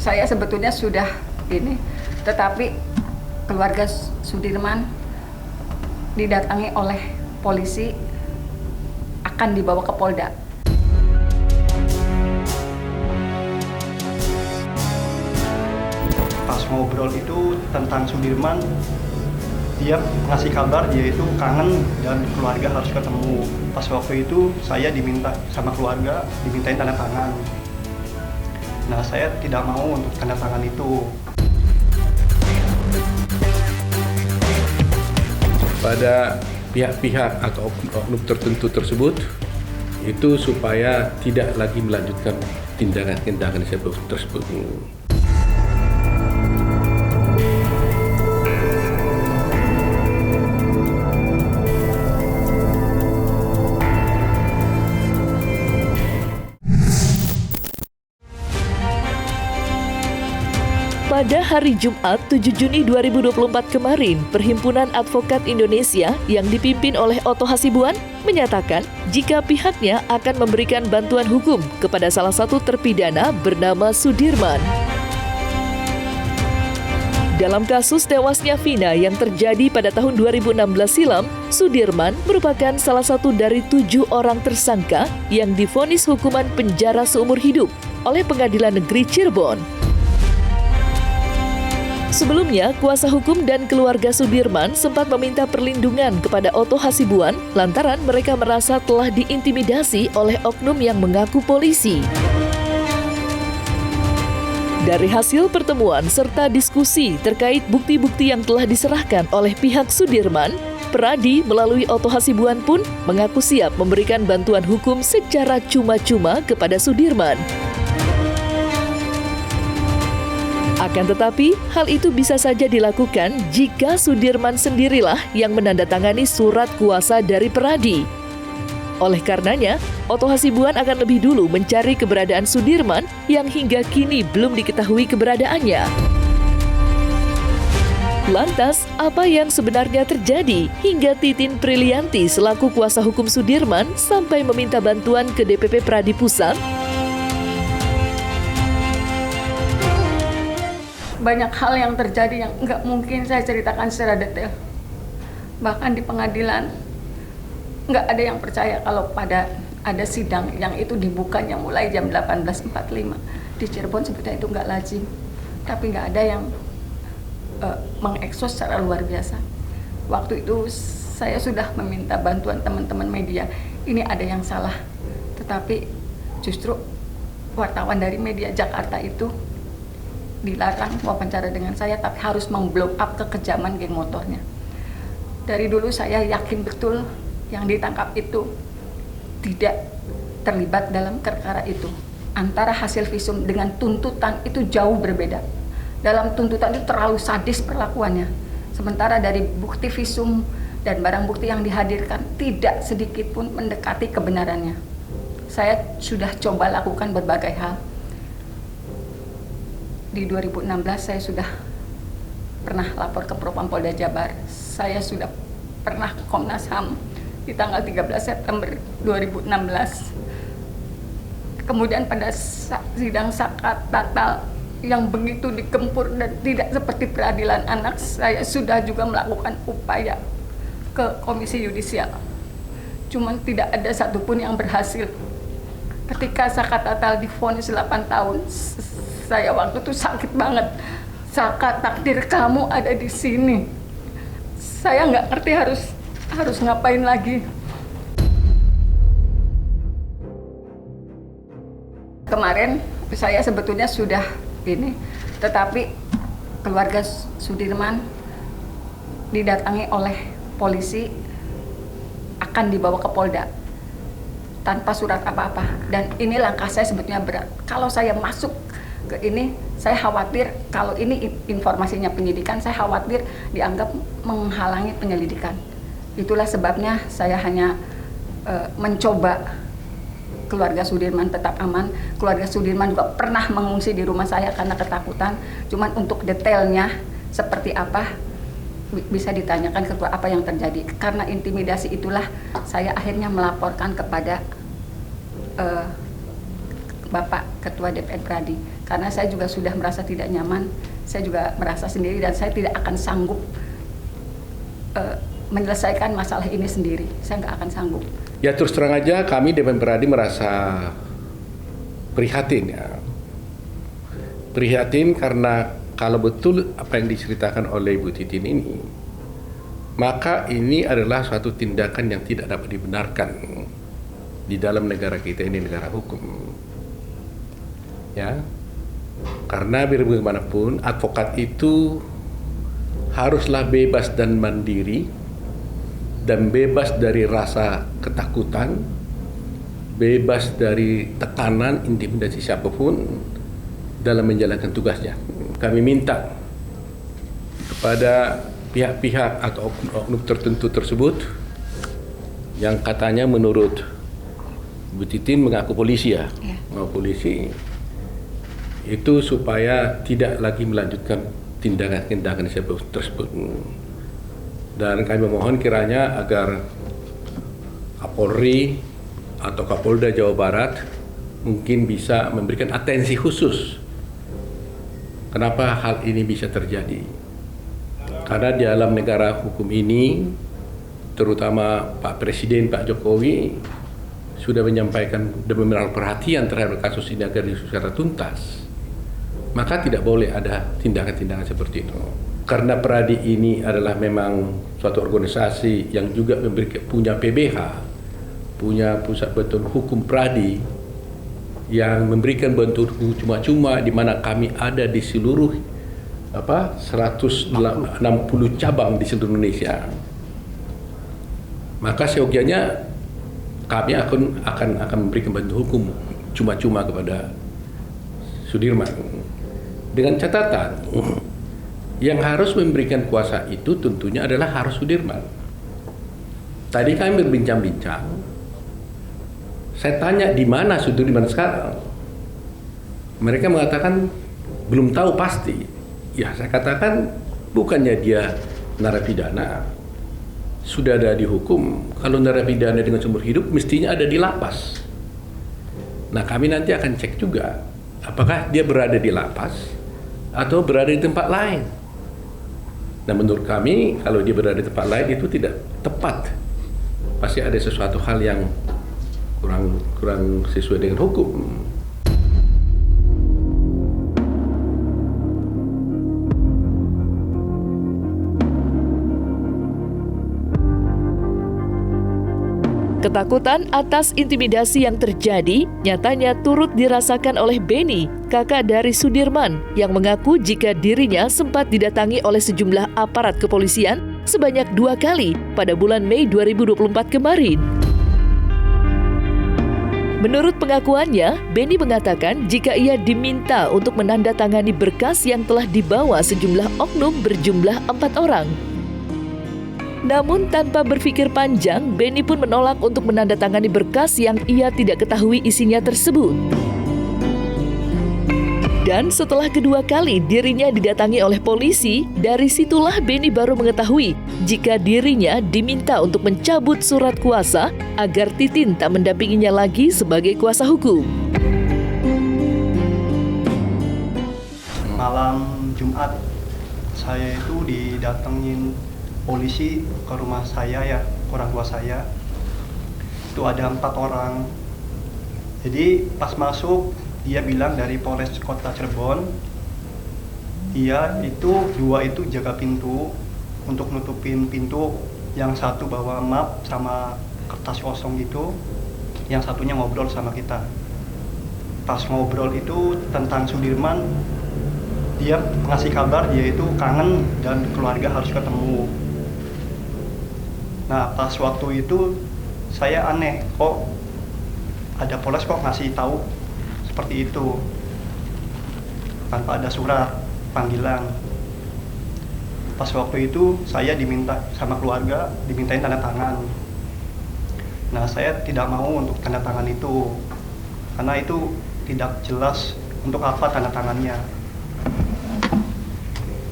saya sebetulnya sudah ini, tetapi keluarga Sudirman didatangi oleh polisi akan dibawa ke Polda. Pas ngobrol itu tentang Sudirman, dia ngasih kabar dia itu kangen dan keluarga harus ketemu. Pas waktu itu saya diminta sama keluarga, dimintain tanda tangan. Nah, saya tidak mau untuk tanda tangan itu. Pada pihak-pihak atau oknum tertentu tersebut itu supaya tidak lagi melanjutkan tindakan-tindakan tersebut. Pada hari Jumat 7 Juni 2024 kemarin, Perhimpunan Advokat Indonesia yang dipimpin oleh Otto Hasibuan menyatakan jika pihaknya akan memberikan bantuan hukum kepada salah satu terpidana bernama Sudirman. Dalam kasus tewasnya Vina yang terjadi pada tahun 2016 silam, Sudirman merupakan salah satu dari 7 orang tersangka yang divonis hukuman penjara seumur hidup oleh Pengadilan Negeri Cirebon. Sebelumnya, kuasa hukum dan keluarga Sudirman sempat meminta perlindungan kepada Otto Hasibuan lantaran mereka merasa telah diintimidasi oleh oknum yang mengaku polisi. Dari hasil pertemuan serta diskusi terkait bukti-bukti yang telah diserahkan oleh pihak Sudirman, Peradi melalui Otto Hasibuan pun mengaku siap memberikan bantuan hukum secara cuma-cuma kepada Sudirman. Akan tetapi, hal itu bisa saja dilakukan jika Sudirman sendirilah yang menandatangani surat kuasa dari Peradi. Oleh karenanya, Otto Hasibuan akan lebih dulu mencari keberadaan Sudirman yang hingga kini belum diketahui keberadaannya. Lantas, apa yang sebenarnya terjadi hingga Titin Prilianti selaku kuasa hukum Sudirman sampai meminta bantuan ke DPP Peradi Pusat? Banyak hal yang terjadi yang nggak mungkin saya ceritakan secara detail. Bahkan di pengadilan nggak ada yang percaya kalau ada sidang yang itu dibukanya mulai jam 18.45. Di Cirebon sebetulnya itu nggak lazim, tapi nggak ada yang mengekspos secara luar biasa. Waktu itu saya sudah meminta bantuan teman-teman media, ini ada yang salah. Tetapi justru wartawan dari media Jakarta itu dilarang wawancara dengan saya, tapi harus memblow up kekejaman geng motornya. Dari dulu saya yakin betul yang ditangkap itu tidak terlibat dalam perkara itu. Antara hasil visum dengan tuntutan itu jauh berbeda. Dalam tuntutan itu terlalu sadis perlakuannya. Sementara dari bukti visum dan barang bukti yang dihadirkan tidak sedikit pun mendekati kebenarannya. Saya sudah coba lakukan berbagai hal. Di 2016 saya sudah pernah lapor ke Propam Polda Jabar. Saya sudah pernah ke Komnas HAM di tanggal 13 September 2016. Kemudian pada sidang Sakat Tatal yang begitu digempur dan tidak seperti peradilan anak, saya sudah juga melakukan upaya ke Komisi Yudisial. Cuman tidak ada satupun yang berhasil. Ketika Sakat Tatal divonis 8 tahun, saya waktu itu sakit banget. Saka, takdir kamu ada di sini. Saya nggak ngerti harus ngapain lagi. Kemarin saya sebetulnya sudah ini, tetapi keluarga Sudirman didatangi oleh polisi akan dibawa ke Polda tanpa surat apa-apa. Dan ini langkah saya sebetulnya berat. Kalau saya masuk ke ini, saya khawatir kalau ini informasinya penyidikan, saya khawatir dianggap menghalangi penyelidikan. Itulah sebabnya saya hanya mencoba keluarga Sudirman tetap aman. Keluarga Sudirman juga pernah mengungsi di rumah saya karena ketakutan. Cuman untuk detailnya seperti apa bisa ditanyakan ketua apa yang terjadi. Karena intimidasi itulah saya akhirnya melaporkan kepada Bapak Ketua DPR Pradi. Karena saya juga sudah merasa tidak nyaman, saya juga merasa sendiri dan saya tidak akan sanggup menyelesaikan masalah ini sendiri. Saya nggak akan sanggup. Ya terus terang aja kami DPM Peradi merasa prihatin ya. Prihatin karena kalau betul apa yang diceritakan oleh Ibu Titin ini, maka ini adalah suatu tindakan yang tidak dapat dibenarkan di dalam negara kita ini, negara hukum. Ya. Karena biar bagaimanapun advokat itu haruslah bebas dan mandiri dan bebas dari rasa ketakutan, bebas dari tekanan, intimidasi siapapun dalam menjalankan tugasnya. Kami minta kepada pihak-pihak atau oknum tertentu tersebut yang katanya menurut Bu Titin mengaku polisi ya. Polisi itu supaya tidak lagi melanjutkan tindakan-tindakan tersebut. Dan kami memohon kiranya agar Kapolri atau Kapolda Jawa Barat mungkin bisa memberikan atensi khusus kenapa hal ini bisa terjadi. Karena di dalam negara hukum ini, terutama Pak Presiden, Pak Jokowi, sudah menyampaikan dan menaruh perhatian terhadap kasus ini agar diusut secara tuntas. Maka tidak boleh ada tindakan-tindakan seperti itu. Karena Peradi ini adalah memang suatu organisasi yang juga punya PBH, punya pusat bantuan hukum Peradi, yang memberikan bantuan hukum cuma-cuma di mana kami ada di seluruh 160 cabang di seluruh Indonesia. Maka seyogianya kami akan memberikan bantuan hukum cuma-cuma kepada Sudirman. Dengan catatan, yang harus memberikan kuasa itu tentunya adalah harus Sudirman. Tadi kami berbincang-bincang, saya tanya di mana Sudirman sekarang. Mereka mengatakan belum tahu pasti. Ya, saya katakan bukannya dia narapidana, sudah ada dihukum. Kalau narapidana dengan seumur hidup mestinya ada di lapas. Nah, kami nanti akan cek juga apakah dia berada di lapas atau berada di tempat lain. Nah, menurut kami kalau dia berada di tempat lain itu tidak tepat. Pasti ada sesuatu hal yang kurang sesuai dengan hukum. Ketakutan atas intimidasi yang terjadi nyatanya turut dirasakan oleh Beni, kakak dari Sudirman, yang mengaku jika dirinya sempat didatangi oleh sejumlah aparat kepolisian sebanyak 2 kali pada bulan Mei 2024 kemarin. Menurut pengakuannya, Beni mengatakan jika ia diminta untuk menandatangani berkas yang telah dibawa sejumlah oknum berjumlah 4 orang. Namun tanpa berpikir panjang, Beni pun menolak untuk menandatangani berkas yang ia tidak ketahui isinya tersebut. Dan setelah kedua kali dirinya didatangi oleh polisi, dari situlah Beni baru mengetahui jika dirinya diminta untuk mencabut surat kuasa agar Titin tak mendampinginya lagi sebagai kuasa hukum. Malam Jumat, saya itu didatengin polisi ke rumah saya ya, orang tua saya. Itu ada 4 orang. Jadi pas masuk dia bilang dari Polres Kota Cirebon. Dia itu 2 itu jaga pintu untuk nutupin pintu. Yang satu bawa map sama kertas kosong gitu. Yang satunya ngobrol sama kita. Pas ngobrol itu tentang Sudirman, dia ngasih kabar dia itu kangen dan keluarga harus ketemu. Nah, pas waktu itu saya aneh, kok ada Polres kok ngasih tahu seperti itu tanpa ada surat panggilan. Pas waktu itu saya diminta sama keluarga, dimintain tanda tangan. Nah, saya tidak mau untuk tanda tangan itu karena itu tidak jelas untuk apa tanda tangannya.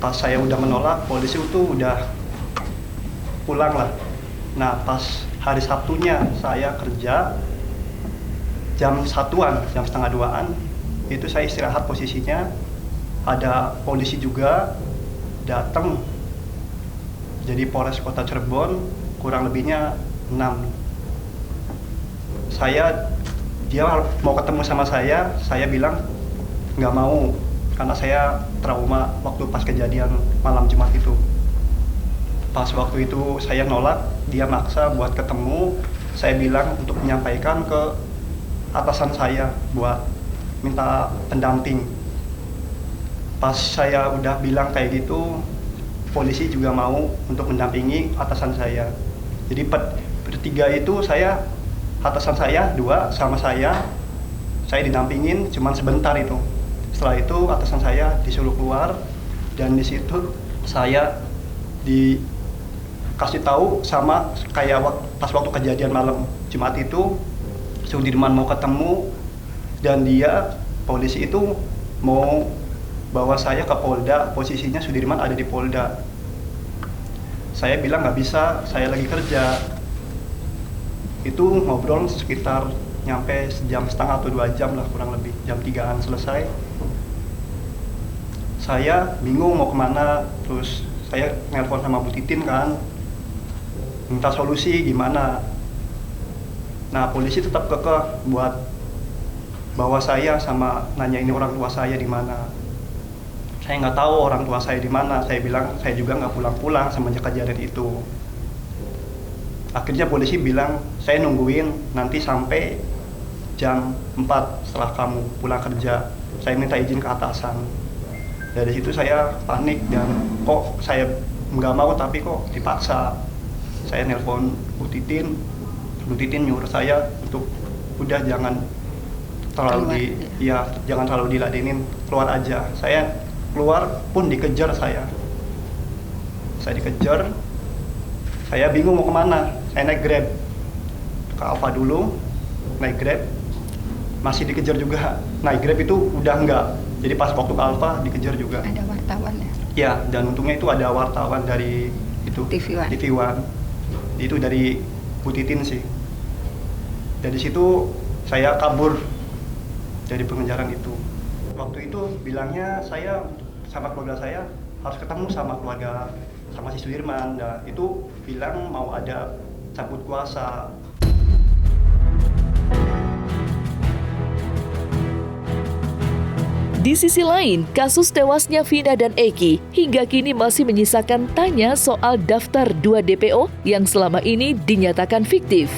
Pas saya udah menolak, polisi itu udah pulang lah. Nah, pas hari Sabtunya saya kerja jam 1-an, jam setengah 2-an, Itu saya istirahat posisinya, ada polisi juga datang. Jadi Polres Kota Cirebon kurang lebihnya 6. Dia mau ketemu sama saya bilang nggak mau karena saya trauma waktu pas kejadian malam Jumat itu. Pas waktu itu saya nolak, dia maksa buat ketemu. Saya bilang untuk menyampaikan ke atasan saya buat minta pendamping. Pas saya udah bilang kayak gitu, polisi juga mau untuk mendampingi atasan saya. Jadi bertiga itu atasan saya 2 sama saya didampingin cuman sebentar itu. Setelah itu atasan saya disuruh keluar dan di situ saya dikasih tahu sama kayak pas waktu kejadian malam Jumat itu Sudirman mau ketemu dan polisi itu mau bawa saya ke Polda, posisinya Sudirman ada di Polda. Saya bilang nggak bisa, saya lagi kerja. Itu ngobrol sekitar nyampe sejam setengah atau 2 jam lah kurang lebih, jam 3-an selesai. Saya bingung mau kemana, terus saya nelpon sama Bu Titin kan, minta solusi gimana. Nah polisi tetap kekeh buat bawa saya sama nanya ini orang tua saya di mana. Saya nggak tahu orang tua saya di mana. Saya bilang saya juga nggak pulang-pulang semenjak kejadian itu. Akhirnya polisi bilang saya nungguin nanti sampai jam 4 setelah kamu pulang kerja. Saya minta izin ke atasan. Dari situ saya panik dan kok saya nggak mau tapi kok dipaksa. Saya nelpon Bu Titin nyuruh saya untuk udah jangan terlalu diladenin, keluar aja. Saya keluar pun dikejar saya dikejar. Saya bingung mau kemana. Saya naik Grab ke Alfa dulu, naik Grab masih dikejar juga. Naik Grab itu udah enggak. Jadi pas waktu ke Alfa dikejar juga. Ada wartawan ya? Ya, dan untungnya itu ada wartawan dari itu TV One. Itu dari Bu Titin sih. Dari situ saya kabur dari pengejaran itu. Waktu itu bilangnya saya sama keluarga saya harus ketemu sama si Sudirman. Nah, itu bilang mau ada cabut kuasa. Di sisi lain, kasus tewasnya Vina dan Eki hingga kini masih menyisakan tanya soal daftar 2 DPO yang selama ini dinyatakan fiktif.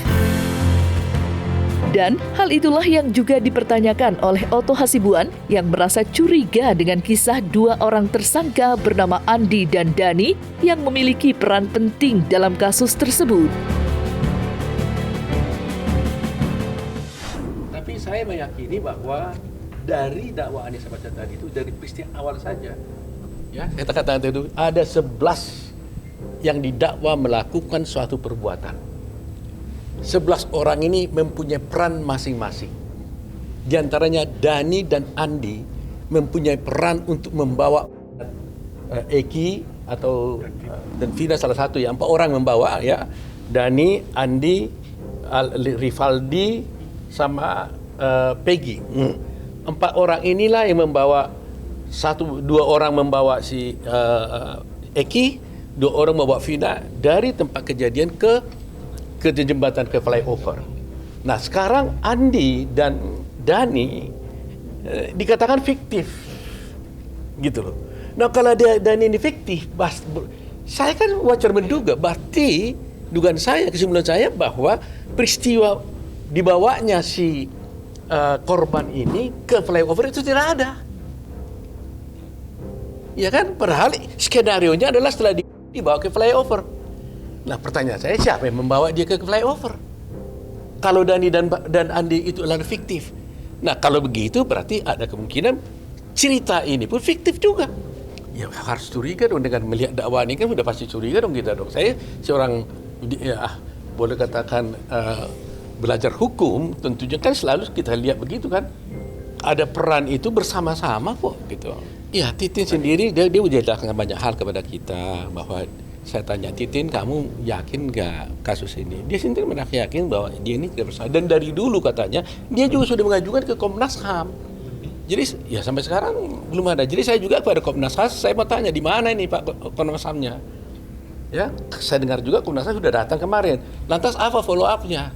Dan hal itulah yang juga dipertanyakan oleh Otto Hasibuan yang merasa curiga dengan kisah 2 orang tersangka bernama Andi dan Dani yang memiliki peran penting dalam kasus tersebut. Tapi saya meyakini bahwa dari dakwaan yang saya baca tadi itu dari peristiwa awal saja, ya saya katakan itu ada 11 yang didakwa melakukan suatu perbuatan. 11 orang ini mempunyai peran masing-masing. Di antaranya Dani dan Andi mempunyai peran untuk membawa Eki atau dan Vina salah satu ya, 4 orang membawa ya. Dani, Andi, Rivaldi sama Peggy. 4 orang inilah yang membawa 2 orang membawa si Eki, 2 orang membawa Vina dari tempat kejadian ke jembatan ke flyover. Nah sekarang Andi dan Dani dikatakan fiktif, gitu loh. Nah kalau Dani ini fiktif, saya kan wajar menduga, berarti dugaan saya, kesimpulan saya bahwa peristiwa dibawanya si korban ini ke flyover itu tidak ada. Ya kan? Padahal skenario-nya adalah setelah dibawa ke flyover. Nah pertanyaan saya, siapa yang membawa dia ke flyover? Kalau Dani dan Andi itu adalah fiktif. Nah kalau begitu berarti ada kemungkinan cerita ini pun fiktif juga. Ya harus curiga dong dengan melihat dakwaan ini, kan sudah pasti curiga dong kita dong. Saya seorang boleh katakan belajar hukum, tentunya kan selalu kita lihat begitu kan. Ada peran itu bersama-sama kok gitu. Ya Titin sendiri dia menjelaskan banyak hal kepada kita bahwa saya tanya, Titin, kamu yakin nggak kasus ini? Dia sendiri yakin bahwa dia ini tidak bersalah. Dan dari dulu katanya, dia juga sudah mengajukan ke Komnas HAM. Jadi ya sampai sekarang belum ada. Jadi saya juga kepada Komnas HAM, saya mau tanya di mana ini Pak Komnas HAM-nya? Ya, saya dengar juga Komnas HAM sudah datang kemarin. Lantas apa follow up-nya?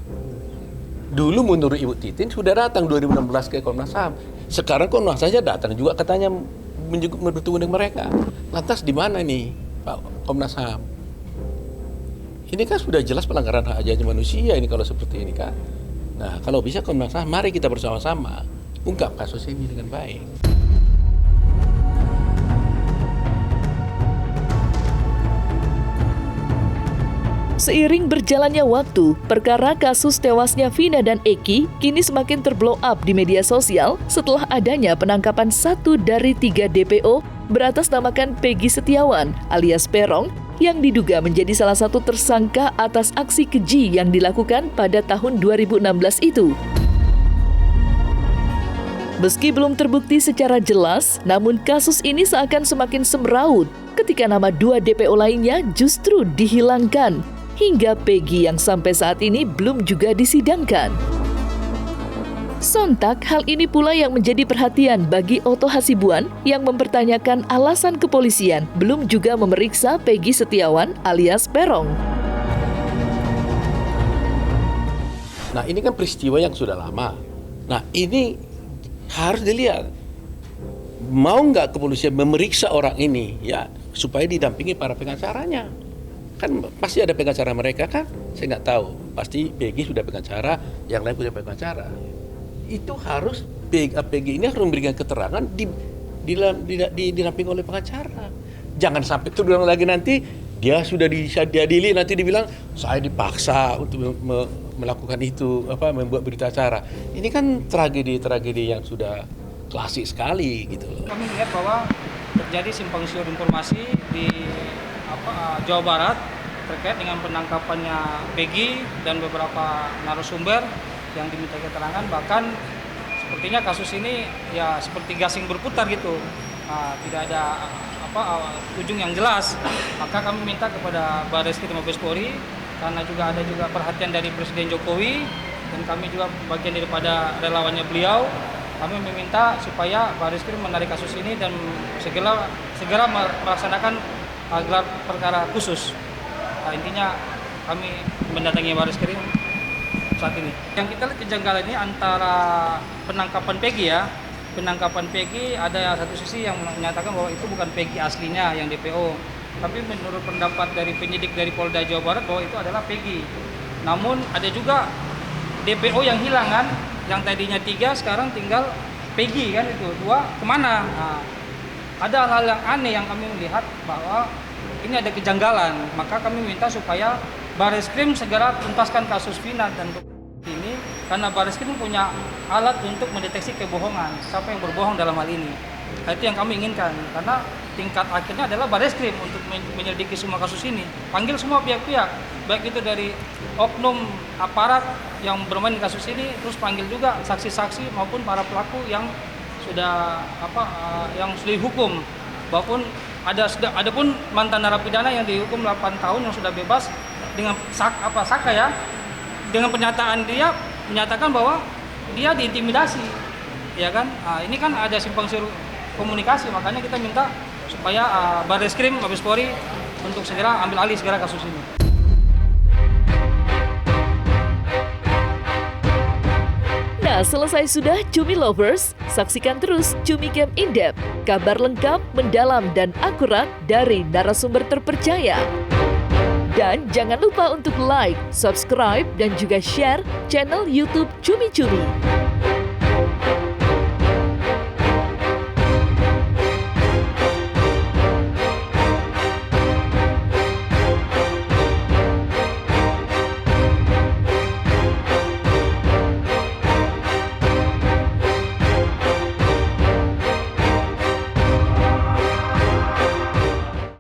Dulu menurut Ibu Titin sudah datang 2016 ke Komnas HAM. Sekarang Komnas HAM saja datang juga katanya bertemu dengan mereka. Lantas di mana nih Pak Komnas HAM? Ini kan sudah jelas pelanggaran hak asasi manusia ini kalau seperti ini kan. Nah, kalau bisa Komnas HAM, mari kita bersama-sama ungkap kasus ini dengan baik. Seiring berjalannya waktu, perkara kasus tewasnya Vina dan Eki kini semakin terblow up di media sosial setelah adanya penangkapan 1 dari 3 DPO beratasnamakan Peggy Setiawan alias Peron yang diduga menjadi salah satu tersangka atas aksi keji yang dilakukan pada tahun 2016 itu. Meski belum terbukti secara jelas, namun kasus ini seakan semakin semraut ketika nama 2 DPO lainnya justru dihilangkan, hingga Peggy yang sampai saat ini belum juga disidangkan. Sontak, hal ini pula yang menjadi perhatian bagi Otto Hasibuan yang mempertanyakan alasan kepolisian belum juga memeriksa Peggy Setiawan alias Peron. Nah, ini kan peristiwa yang sudah lama. Nah, ini harus dilihat. Mau nggak kepolisian memeriksa orang ini ya supaya didampingi para pengacaranya? Kan pasti ada pengacara mereka kan? Saya nggak tahu. Pasti Peggy sudah pengacara, yang lain punya pengacara. Itu harus Peggy ini harus memberikan keterangan didampingi oleh pengacara. Jangan sampai terulang lagi nanti dia sudah diadili nanti dibilang saya dipaksa untuk melakukan itu, membuat berita acara. Ini kan tragedi yang sudah klasik sekali gitu loh. Kami melihat bahwa terjadi simpang siur informasi di Jawa Barat terkait dengan penangkapannya Peggy dan beberapa narasumber yang diminta keterangan, bahkan sepertinya kasus ini ya seperti gasing berputar gitu, tidak ada ujung yang jelas. Maka kami minta kepada Barreskrim Mabes Polri, karena ada juga perhatian dari Presiden Jokowi dan kami juga bagian daripada relawannya beliau, kami meminta supaya Barreskrim menarik kasus ini dan segera melaksanakan gelar perkara khusus. Intinya kami mendatangi Barreskrim saat ini. Yang kita lihat kejanggalan ini antara penangkapan Peggy ya. Penangkapan Peggy ada satu sisi yang menyatakan bahwa itu bukan Peggy aslinya yang DPO. Tapi menurut pendapat dari penyidik dari Polda Jawa Barat bahwa itu adalah Peggy. Namun ada juga DPO yang hilang kan, yang tadinya 3 sekarang tinggal Peggy kan, itu 2 kemana? Nah, ada hal yang aneh yang kami melihat bahwa ini ada kejanggalan. Maka kami minta supaya Barreskrim segera tuntaskan kasus Vina dan ini, karena Barreskrim punya alat untuk mendeteksi kebohongan, siapa yang berbohong dalam hal ini. Itu yang kami inginkan, karena tingkat akhirnya adalah Barreskrim untuk menyelidiki semua kasus ini. Panggil semua pihak-pihak, baik itu dari oknum aparat yang bermain di kasus ini, terus panggil juga saksi-saksi maupun para pelaku yang sudah yang sudah dihukum. Maupun ada pun mantan narapidana yang dihukum 8 tahun yang sudah bebas dengan saka ya. Dengan pernyataan dia menyatakan bahwa dia diintimidasi, ya kan? Ini kan ada simpang siur komunikasi, makanya kita minta supaya Barreskrim Mabes Polri untuk segera ambil alih segera kasus ini. Nah, selesai sudah Cumi Lovers, saksikan terus Cumi Camp In-Depth, kabar lengkap, mendalam, dan akurat dari narasumber terpercaya. Dan jangan lupa untuk like, subscribe, dan juga share channel YouTube Cumi Cumi.